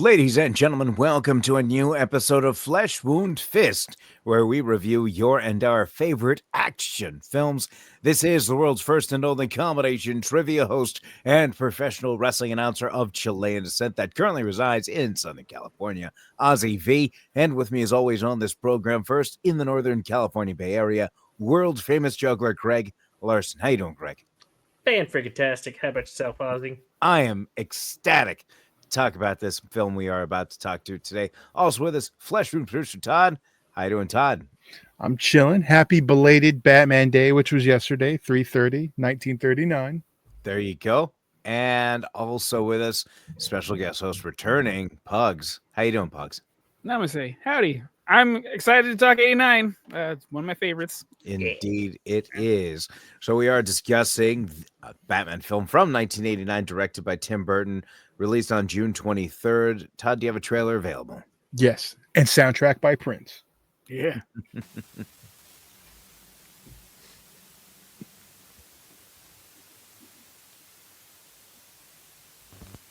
Ladies and gentlemen, welcome to a new episode of Flesh Wound Fist, where we review your and our favorite action films. This is the world's first and only combination trivia host and professional wrestling announcer of Chilean descent that currently resides in Southern California, Ozzy V. And with me, as always, on this program, first in the Northern California Bay Area, world-famous juggler Greg Larson. How you doing, Greg? Fan-freaking-tastic. How about yourself, Ozzy? I am ecstatic talk about this film we are about to talk to today. Also with us, Flesh Room producer Todd. How you doing, Todd? I'm chilling. Happy belated Batman Day, which was yesterday, 3/30, 1939. There you go. And also with us, special guest host returning, Puggs. How you doing, Puggs? Namaste. Howdy. I'm excited to talk 89. It's one of my favorites. Indeed, it is. So we are discussing a Batman film from 1989, directed by Tim Burton, released on June 23rd. Todd, do you have a trailer available? Yes, and soundtrack by Prince. Yeah.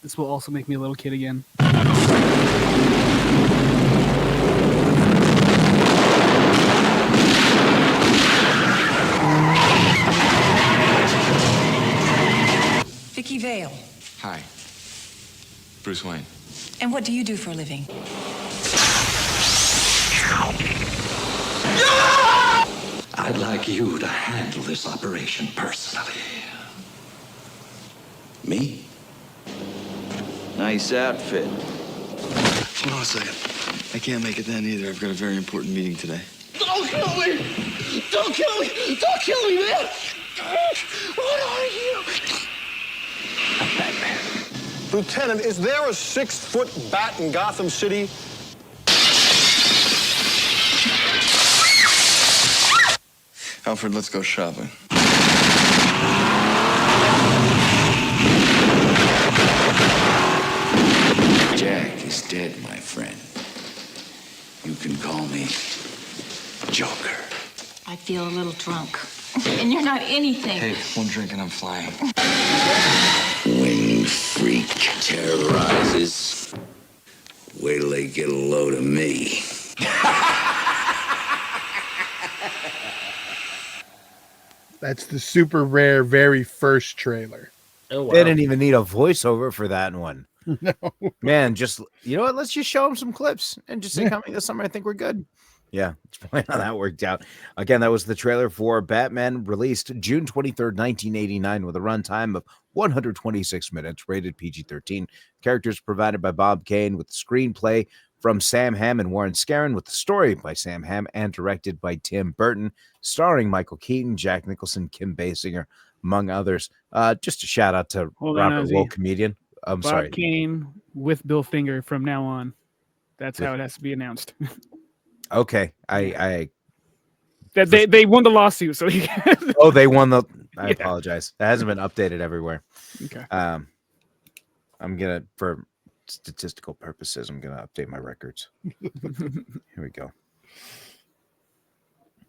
This will also make me a little kid again. Vicky Vale. Hi. Bruce Wayne. And what do you do for a living? I'd like you to handle this operation personally. Me? Nice outfit. Hold on a second. I can't make it then either. I've got a very important meeting today. Don't kill me! Don't kill me! Don't kill me, man! What are you? I'm Batman. Lieutenant, is there a 6-foot bat in Gotham City? Alfred, let's go shopping. Jack is dead, my friend. You can call me Joker. I feel a little drunk. And you're not anything. Hey, one drink and I'm flying. Winged freak terrorizes. Wait till they get a load of me. That's the super rare, very first trailer. Oh, wow. They didn't even need a voiceover for that one. No. Man, just, you know what? Let's just show them some clips and just say coming this summer, I think we're good. Yeah, that's probably how that worked out. Again, that was the trailer for Batman, released June 23rd, 1989, with a runtime of 126 minutes, rated PG-13. Characters provided by Bob Kane, with the screenplay from Sam Hamm and Warren Scarron, with the story by Sam Hamm and directed by Tim Burton, starring Michael Keaton, Jack Nicholson, Kim Basinger, among others. Just a shout out to Robert Wool, comedian. I'm Bob sorry. Kane with Bill Finger from now on. That's how it has to be announced. Okay, That they won the lawsuit, so you can... Oh, they won the. I apologize. It hasn't been updated everywhere. Okay. I'm gonna, for statistical purposes, I'm gonna update my records. Here we go.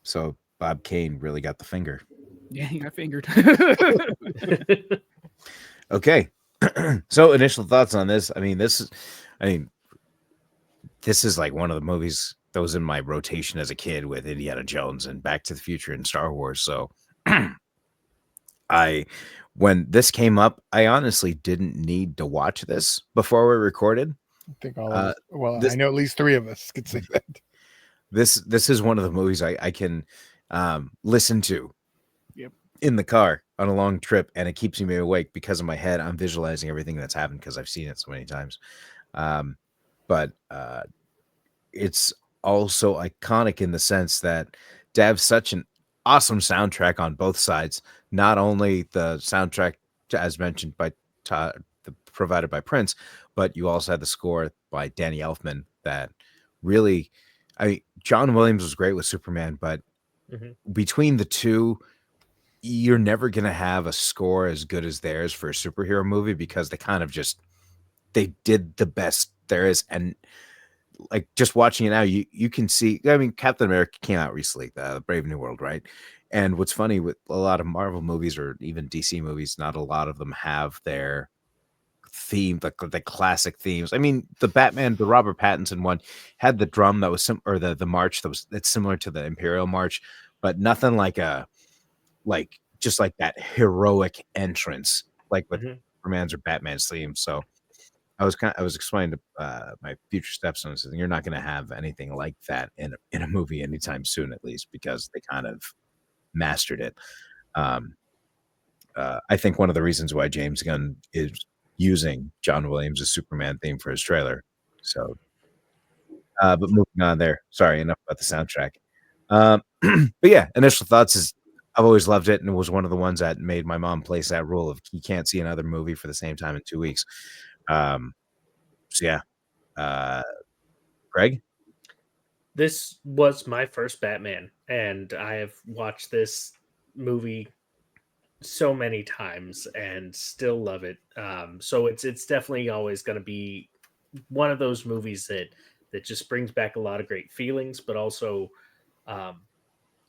So Bob Kane really got the finger. Yeah, he got fingered. Okay. So initial thoughts on this. This is like one of the movies that was in my rotation as a kid with Indiana Jones and Back to the Future and Star Wars. So when this came up, I honestly didn't need to watch this before we recorded. I think all of us, I know at least three of us could say that. This is one of the movies I can listen to in the car on a long trip, and it keeps me awake because in my head I'm visualizing everything that's happened because I've seen it so many times. But it's also iconic in the sense that to have such an awesome soundtrack on both sides, not only the soundtrack as mentioned by provided by Prince, but you also had the score by Danny Elfman that really, John Williams was great with Superman, but between the two, you're never going to have a score as good as theirs for a superhero movie because they kind of they did the best there is. And like just watching it now, you can see, Captain America came out recently, the Brave New World, right? And what's funny with a lot of Marvel movies or even DC movies, not a lot of them have their theme, the classic themes. I mean, the Robert Pattinson one had the drum that was the march that's similar to the Imperial March, but nothing like just like that heroic entrance, like with Superman's or Batman's theme. So I was explaining to my future stepson, you're not going to have anything like that in a movie anytime soon, at least, because they kind of mastered it. I think one of the reasons why James Gunn is using John Williams' Superman theme for his trailer. So, but moving on there. Sorry, enough about the soundtrack. But yeah, initial thoughts is I've always loved it, and it was one of the ones that made my mom place that rule of you can't see another movie for the same time in 2 weeks. So yeah, Greg. This was my first Batman, and I have watched this movie so many times and still love it. So it's definitely always going to be one of those movies that just brings back a lot of great feelings, but also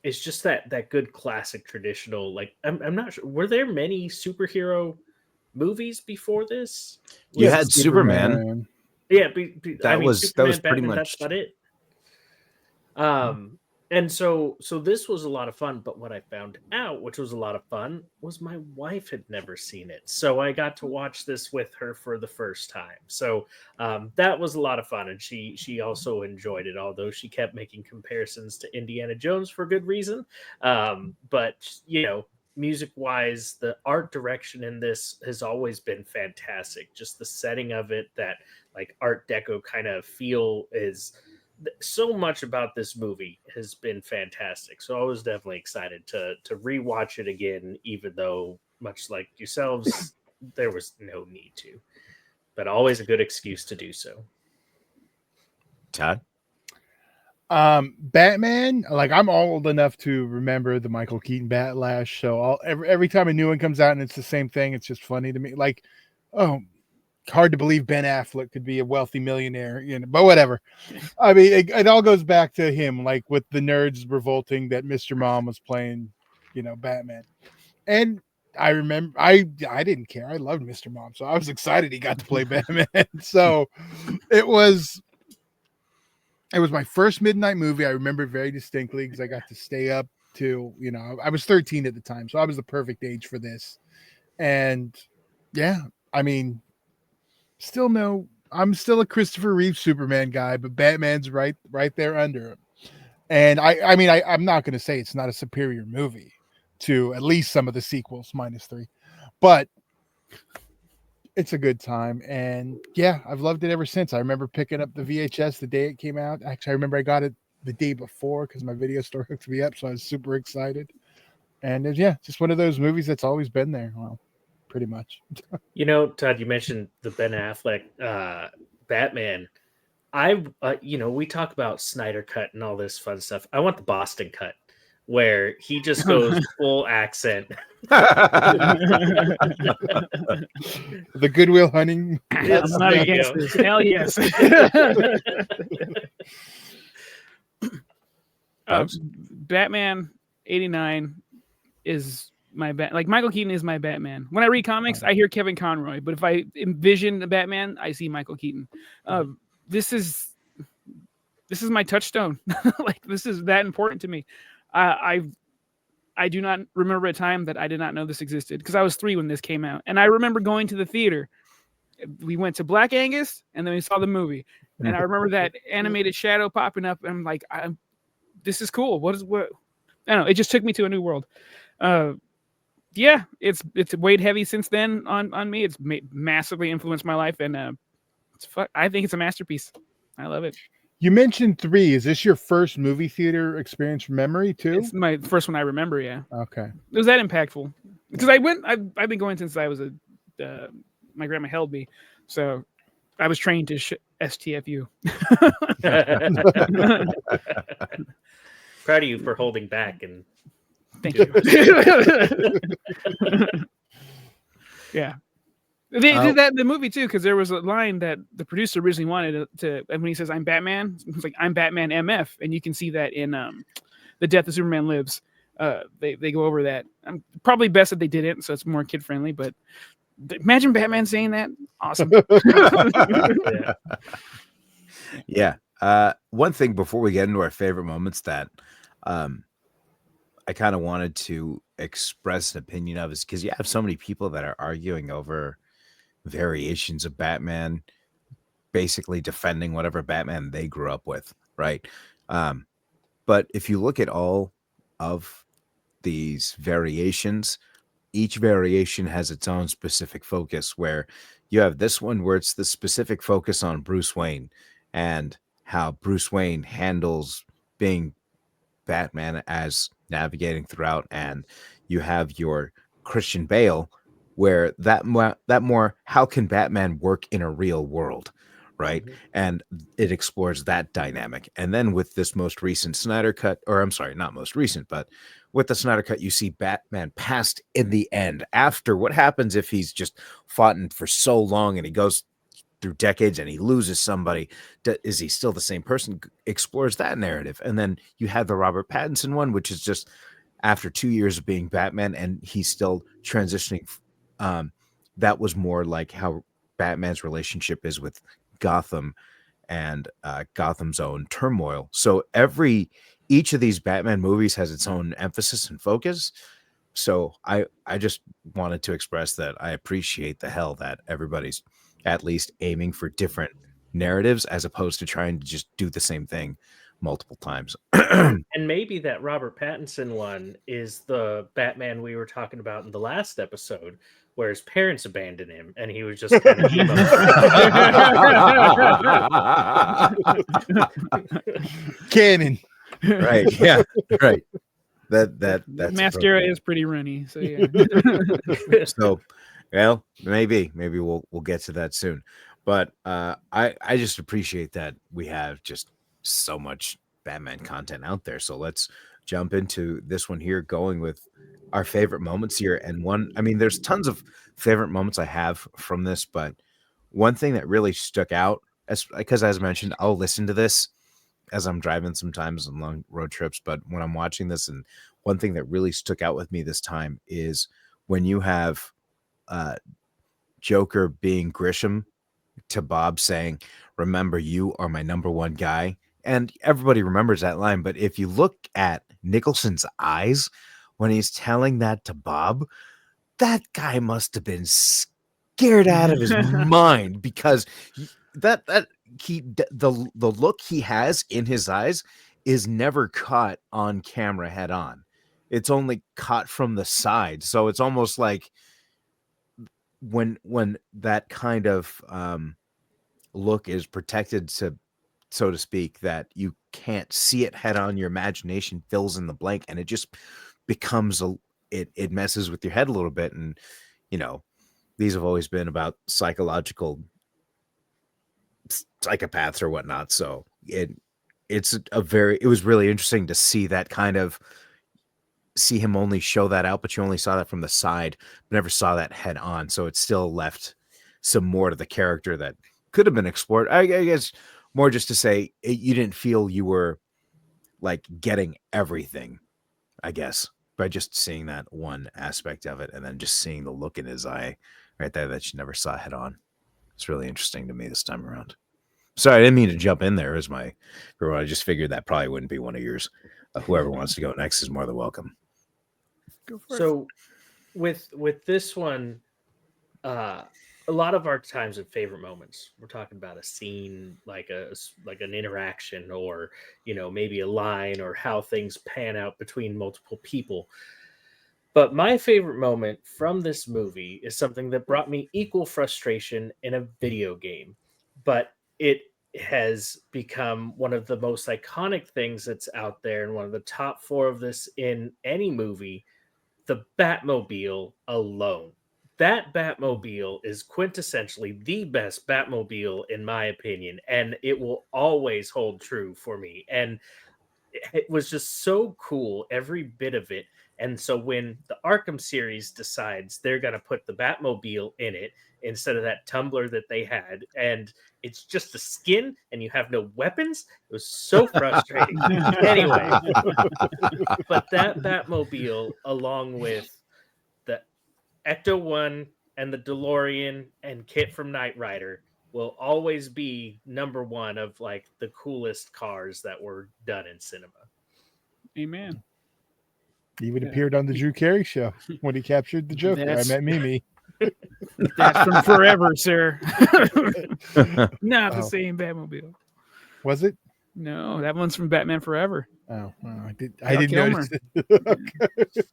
it's just that good classic traditional. Like I'm not sure, were there many superhero movies before this? You had Superman. Yeah, that was Superman, pretty Batman, much that's about it. And so this was a lot of fun, but what I found out, which was a lot of fun, was my wife had never seen it. So I got to watch this with her for the first time. So that was a lot of fun. And she also enjoyed it, although she kept making comparisons to Indiana Jones for good reason. But, music wise, the art direction in this has always been fantastic. Just the setting of it, that like Art Deco kind of feel is so much about this movie has been fantastic. So I was definitely excited to rewatch it again, even though much like yourselves, there was no need to, but always a good excuse to do so. Todd? Batman, like I'm old enough to remember the Michael Keaton Batlash. So every time a new one comes out and it's the same thing, it's just funny to me. Like, oh, hard to believe Ben Affleck could be a wealthy millionaire, but whatever. I mean, it all goes back to him, like with the nerds revolting that Mr. Mom was playing, Batman. And I remember I didn't care. I loved Mr. Mom. So I was excited he got to play Batman. So it was my first midnight movie. I remember it very distinctly because I got to stay up till, I was 13 at the time. So I was the perfect age for this. And yeah, I mean, I'm still a Christopher Reeve Superman guy, but Batman's right there under him. And I'm not going to say it's not a superior movie to at least some of the sequels -3, but it's a good time. And yeah, I've loved it ever since. I remember picking up the VHS the day it came out. Actually, I remember I got it the day before because my video store hooked me up. So I was super excited. And just one of those movies that's always been there. Well, pretty much. Todd, you mentioned the Ben Affleck Batman. We talk about Snyder cut and all this fun stuff. I want the Boston cut where he just goes full accent. The Goodwill Hunting. I'm not against this. Hell yes. Batman 89 is my like Michael Keaton is my Batman. When I read comics, I hear Kevin Conroy, but if I envision the Batman, I see Michael Keaton. This is my touchstone. Like this is that important to me. I do not remember a time that I did not know this existed because I was 3 when this came out, and I remember going to the theater. We went to Black Angus, and then we saw the movie, and I remember that animated shadow popping up, and I'm like, this is cool. What? I don't know. It just took me to a new world. Yeah, it's weighed heavy since then on me. It's massively influenced my life, and I think it's a masterpiece. I love it. You mentioned 3. Is this your first movie theater experience from memory too? It's my first one I remember. Yeah. Okay. It was that impactful because I've been going since I was my grandma held me, so I was trained to STFU. Proud of you for holding back and. Thank you. Yeah. They did that in the movie too, because there was a line that the producer originally wanted to, and when he says "I'm Batman," it's like "I'm Batman MF," and you can see that in "The Death of Superman Lives." They go over that. Probably best that they didn't, so it's more kid friendly. But Imagine Batman saying that. Awesome. Yeah. One thing before we get into our favorite moments that I kind of wanted to express an opinion of is because you have so many people that are arguing over variations of Batman, basically defending whatever Batman they grew up with, right? But if you look at all of these variations, each variation has its own specific focus, where you have this one where it's the specific focus on Bruce Wayne and how Bruce Wayne handles being Batman as navigating throughout, and you have your Christian Bale where that more how can Batman work in a real world, right? And it explores that dynamic. And then with this most recent Snyder cut, or I'm sorry, not most recent, but with the Snyder cut, you see Batman past in the end. After, what happens if he's just fought for so long and he goes through decades and he loses somebody? Is he still the same person? Explores that narrative. And then you have the Robert Pattinson one, which is just after 2 years of being Batman and he's still transitioning. That was more like how Batman's relationship is with Gotham and Gotham's own turmoil. So each of these Batman movies has its own emphasis and focus. So I just wanted to express that I appreciate the hell that everybody's at least aiming for different narratives as opposed to trying to just do the same thing multiple times. And maybe that Robert Pattinson one is the Batman we were talking about in the last episode, where his parents abandoned him and he was just kind of emo. Canon. Right. Yeah. Right. That's mascara is pretty runny. So yeah. So, well, maybe we'll get to that soon. But I just appreciate that we have just so much Batman content out there. So let's jump into this one here, going with our favorite moments here. And there's tons of favorite moments I have from this, but one thing that really stuck out, because as mentioned, I'll listen to this as I'm driving sometimes on long road trips, but when I'm watching this, and one thing that really stuck out with me this time is when you have Joker being Grisham to Bob saying, "Remember, you are my number one guy." And everybody remembers that line. But if you look at Nicholson's eyes when he's telling that to Bob, that guy must have been scared out of his mind, because the look he has in his eyes is never caught on camera head on. It's only caught from the side. So it's almost like when that kind of look is protected, so to speak, that you can't see it head on, your imagination fills in the blank, and it just becomes it messes with your head a little bit. And these have always been about psychological psychopaths or whatnot. So it was really interesting to see that kind of see him only show that out, but you only saw that from the side, but never saw that head on. So it still left some more to the character that could have been explored. I guess more just to say you didn't feel you were like getting everything, I guess, by just seeing that one aspect of it, and then just seeing the look in his eye right there that you never saw head on. It's really interesting to me this time around. Sorry, I didn't mean to jump in there as my. I just figured that probably wouldn't be one of yours. Whoever wants to go next is more than welcome. Go for So, with this one, a lot of our times and favorite moments, we're talking about a scene, like an interaction, or maybe a line, or how things pan out between multiple people. But my favorite moment from this movie is something that brought me equal frustration in a video game, but it has become one of the most iconic things that's out there, and one of the top 4 of this in any movie: the Batmobile alone. That Batmobile is quintessentially the best Batmobile, in my opinion, and it will always hold true for me. And it was just so cool, every bit of it. And so when the Arkham series decides they're going to put the Batmobile in it instead of that tumbler that they had, and it's just the skin and you have no weapons, it was so frustrating. Anyway, but that Batmobile, along with the Ecto-1 and the DeLorean and Kit from Knight Rider will always be number one of like the coolest cars that were done in cinema. Amen. He even appeared on the Drew Carey show when he captured the Joker. That's- I met Mimi. That's from Forever, sir. Not the same Batmobile. Was it? No, that one's from Batman Forever. Oh, well, I Val didn't notice it.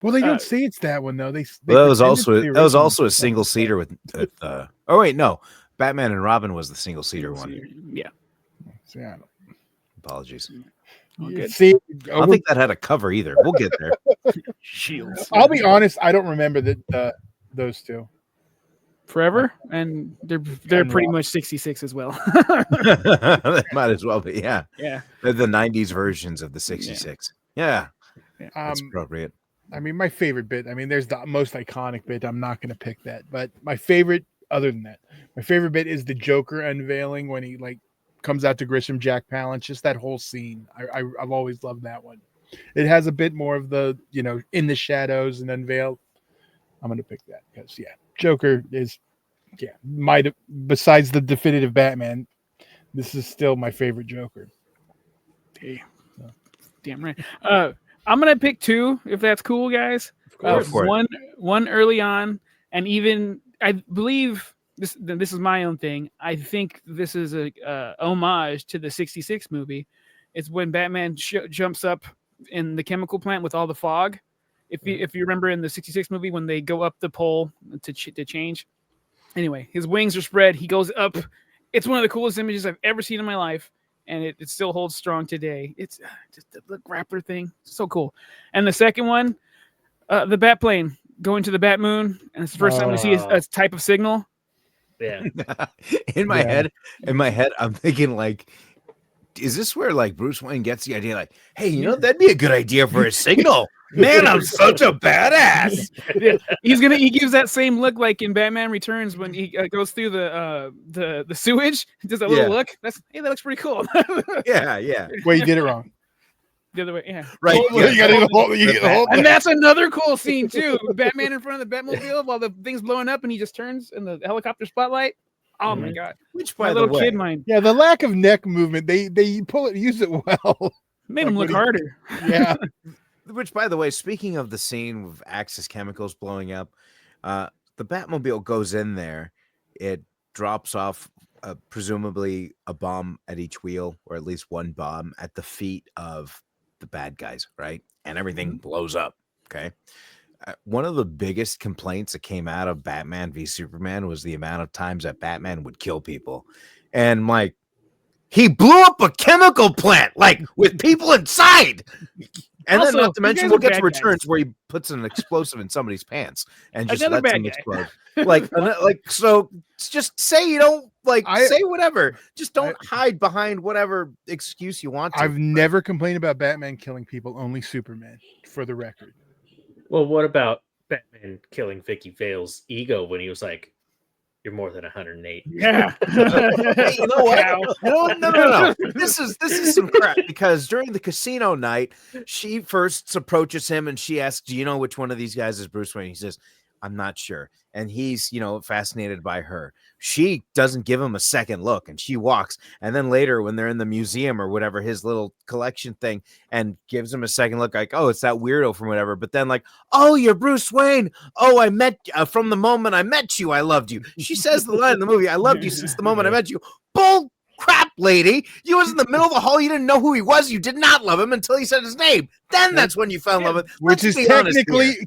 Well, they don't say it's that one though. They Well, that was pretend it's the that was original. also a single seater with. Oh wait, no, Batman and Robin was the single seater one. Yeah. So, yeah, Apologies. you see, I don't think that had a cover either. We'll get there. Shields. I'll be honest. I don't remember that those two. Forever, and they're pretty much 66 as well. That might as well be. Yeah. Yeah. They're the 90s versions of the 66. Yeah. That's appropriate. I mean, my favorite bit. I mean, there's the most iconic bit. I'm not going to pick that, but my favorite, other than that, my favorite bit is the Joker unveiling when he like comes out to Grisham Jack Palance. Just that whole scene. I've always loved that one. It has a bit more of the in the shadows and unveiled. I'm going to pick that because Joker is besides the definitive Batman, this is still my favorite Joker. Hey, damn right. I'm gonna pick two if that's cool, guys. One early on, and even I believe this is my own thing. I think this is a homage to the '66 movie. It's when Batman jumps up in the chemical plant with all the fog. If you remember in the '66 movie when they go up the pole to change. Anyway, his wings are spread. He goes up. It's one of the coolest images I've ever seen in my life. And it still holds strong today. It's just the grappler thing. So cool. And the second one, the bat plane going to the bat moon. And it's the first time we see a type of signal. Yeah. In my head, I'm thinking like, is this where like Bruce Wayne gets the idea like, hey, that'd be a good idea for a signal. Man, I'm such a badass. Yeah. He gives that same look like in Batman Returns when he goes through the sewage. Does that little look? That looks pretty cool. Yeah. Well, you did it wrong. The other way, yeah. Right. You got to hold. And that's another cool scene too. Batman in front of the Batmobile while the thing's blowing up and he just turns in the helicopter spotlight. Oh my god! Which my little kid mind. Yeah, the lack of neck movement. They use it well. Made him look harder. Yeah. Which, by the way, speaking of the scene with Axis chemicals blowing up, the Batmobile goes in there. It drops off presumably a bomb at each wheel, or at least one bomb at the feet of the bad guys, right? And everything blows up. Okay. One of the biggest complaints that came out of Batman v Superman was the amount of times that Batman would kill people. And like, he blew up a chemical plant, like with people inside. And also, then not to mention, we'll get to Returns guys. where he puts an explosive in somebody's pants and just Another lets bad them guy. explode. So just say you don't say whatever. Just don't hide behind whatever excuse you want to. I've never complained about Batman killing people, only Superman, for the record. Well, what about Batman killing Vicky Vale's ego when he was like, "You're more than 108." Yeah. Hey, you know what? No. This is some crap because during the casino night, she first approaches him and she asks, "Do you know which one of these guys is Bruce Wayne?" He says, "I'm not sure." And he's, fascinated by her. She doesn't give him a second look and she walks. And then later when they're in the museum or whatever, his little collection thing, and gives him a second look like, "Oh, it's that weirdo from whatever." But then like, "Oh, you're Bruce Wayne. Oh, I met from the moment I met you, I loved you." She says the line in the movie, "I loved you since the moment I met you." Bull crap, lady. You was in the middle of the hall. You didn't know who he was. You did not love him until he said his name. Then that's when you fell in love with him. Which is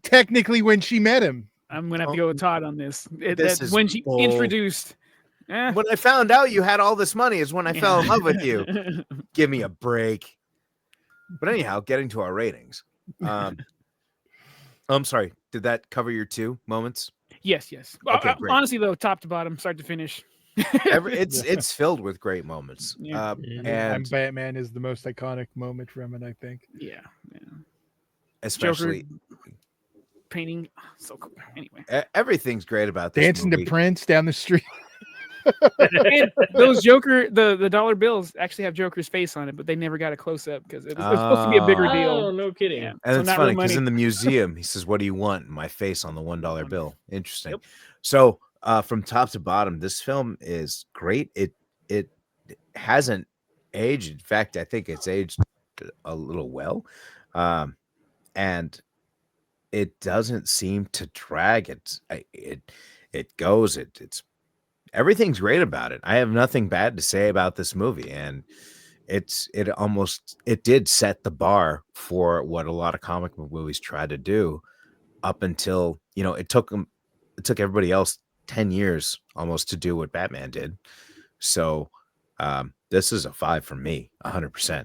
technically when she met him. I'm gonna have to go with Todd on this. This is when she bull. introduced. When I found out you had all this money is when I fell in love with you. Give me a break. But anyhow, getting to our ratings. I'm sorry. Did that cover your two moments? Yes. Okay, great. Honestly, though, top to bottom, start to finish. It's filled with great moments. Yeah. And Batman is the most iconic moment from it, I think. Yeah. especially Joker painting, so cool. Anyway, everything's great about this dancing movie. to Prince down the street. And those Joker, the dollar bills actually have Joker's face on it, but they never got a close up because it was supposed to be a bigger deal. Oh, no kidding. Yeah. And So it's not funny real because money. in the museum, he says, "What do you want?" My face on the $1 bill. Interesting. Yep. So, from top to bottom, this film is great. It hasn't aged. In fact, I think it's aged a little well, and it doesn't seem to drag. It goes. It's everything's great about it. I have nothing bad to say about this movie, and it did set the bar for what a lot of comic book movies try to do up until, it took everybody else 10 years almost to do what Batman did. So this is a 5 from me, 100%,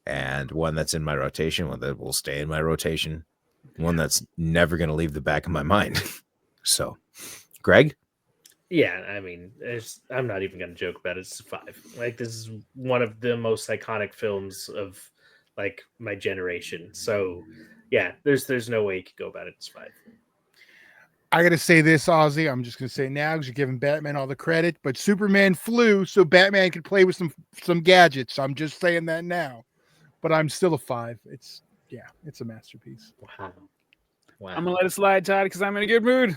and one that's in my rotation, one that will stay in my rotation, one that's never going to leave the back of my mind. So Greg? Yeah, I mean, I'm not even going to joke about it. It's a 5. Like, this is one of the most iconic films of like my generation. So, yeah, there's no way you could go about it. It's 5. I gotta say this, Ozzy. I'm just gonna say now because you're giving Batman all the credit, but Superman flew so Batman could play with some gadgets. I'm just saying that now. But I'm still a 5. It's a masterpiece. Wow. I'm gonna let it slide, Todd, because I'm in a good mood.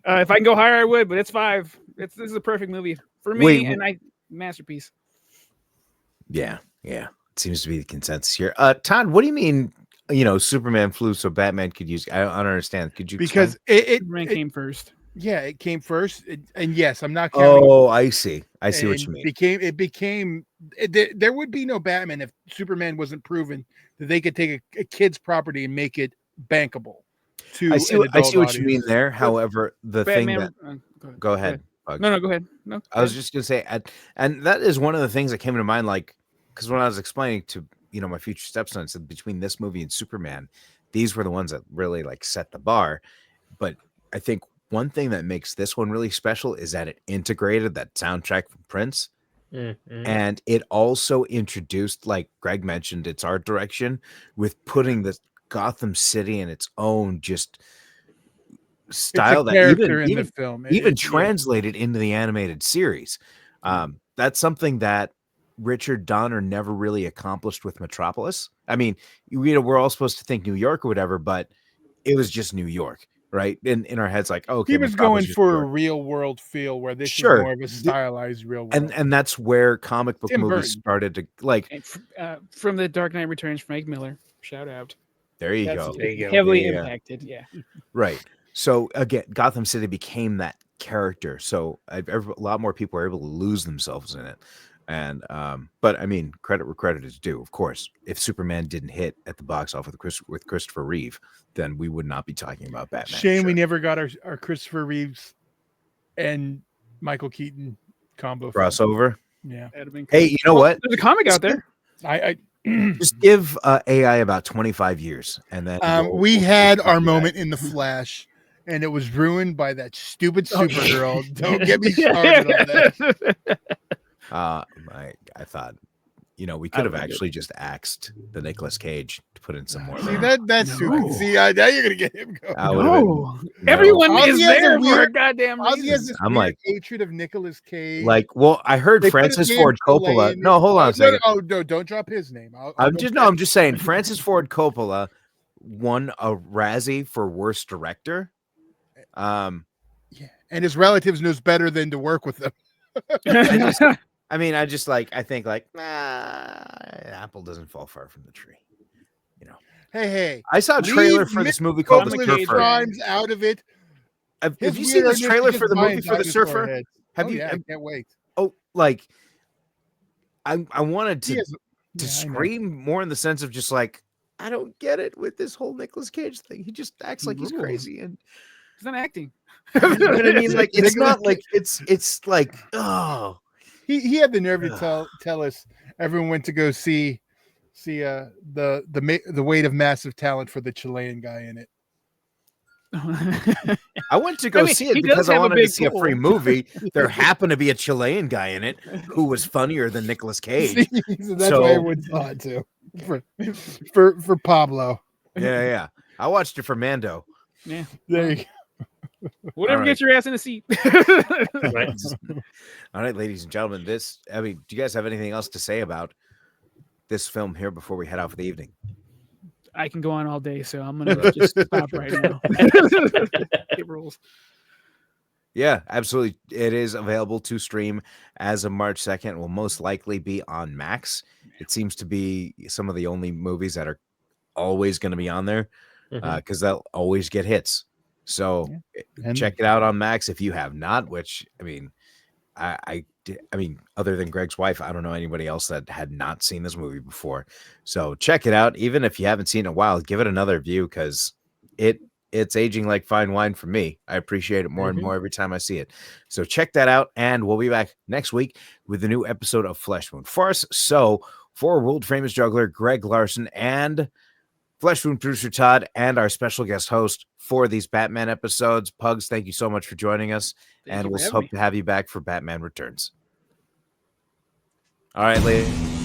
If I can go higher, I would, but it's 5. This is a perfect movie for me, masterpiece. Yeah. It seems to be the consensus here. Todd, what do you mean? Superman flew so Batman could use. I don't understand. Could you? Because Superman came first. Yeah, it came first, and yes, I'm not counting. Oh, I see. I see what you mean. There would be no Batman if Superman wasn't proven that they could take a kid's property and make it bankable. I see what you mean there. However, the Batman, thing that go ahead. No, go ahead. No, I was just gonna say, and that is one of the things that came to mind, like, because when I was explaining to my future stepson, I said between this movie and Superman, these were the ones that really like set the bar. But I think one thing that makes this one really special is that it integrated that soundtrack from Prince. Mm-hmm. And it also introduced, like Greg mentioned, its art direction with putting the Gotham City in its own just style that even the film translated into the animated series. That's something that Richard Donner never really accomplished with Metropolis. I mean, we're all supposed to think New York or whatever, but it was just New York, right? In our heads, like, okay, he was going for a real world feel, where this is more of a stylized real world. And that's where comic book Tim movies Burton started to like. From The Dark Knight Returns, Frank Miller, shout out. There you go. Heavily impacted, yeah. Right. So again, Gotham City became that character. So a lot more people are able to lose themselves in it. And but I mean, credit where credit is due. Of course, if Superman didn't hit at the box office with Christopher Reeve, then we would not be talking about Batman. Shame we never got our Christopher Reeves and Michael Keaton combo crossover. Yeah. Hey, you know what? There's a comic out there. I just give AI about 25 years, and then we had our moment in the Flash, and it was ruined by that stupid Supergirl. Don't get me started on that. I thought, we could have actually just axed the Nicolas Cage to put in some more. See, that's too. See, now you're gonna get him going. No. Everyone is there for a goddamn reason. I'm like hatred of Nicolas Cage. Like, well, I heard Francis Ford Coppola. No, hold on a second. No, don't drop his name. I'm just saying Francis Ford Coppola won a Razzie for worst director. Yeah, and his relatives knows better than to work with them. I think apple doesn't fall far from the tree. Hey! I saw a trailer for this movie called The Surfer. Crimes out of it. Have you seen this trailer for the movie for The Surfer? Have you? I can't wait. Oh, like I wanted to scream more in the sense of just like, I don't get it with this whole Nicolas Cage thing. He just acts like he's crazy, and he's not acting. You know what I mean? Like, it's not like it's like, oh. He had the nerve to tell us everyone went to go see the weight of massive talent for the Chilean guy in it. I went to go see it because I wanted to see a free movie. There happened to be a Chilean guy in it who was funnier than Nicolas Cage. So that's why everyone saw it too. For Pablo. Yeah. I watched it for Mando. Yeah. There you go. Whatever right. gets your ass in the seat. Right. All right, ladies and gentlemen, do you guys have anything else to say about this film here before we head out for the evening? I can go on all day, so I'm gonna just stop right now. It rules. Yeah, absolutely. It is available to stream as of March 2nd. Will most likely be on Max. It seems to be some of the only movies that are always going to be on there because they'll always get hits. So check it out on Max if you have not, which I mean, I mean, other than Greg's wife, I don't know anybody else that had not seen this movie before. So check it out. Even if you haven't seen it in a while, give it another view because it's aging like fine wine for me. I appreciate it more and more every time I see it. So check that out. And we'll be back next week with a new episode of Flesh Wound Farce. So for world famous juggler Greg Larson and Flesh Wound producer Todd and our special guest host for these Batman episodes, Puggs, thank you so much for joining us. And we'll hope to have you back for Batman Returns. All right, ladies.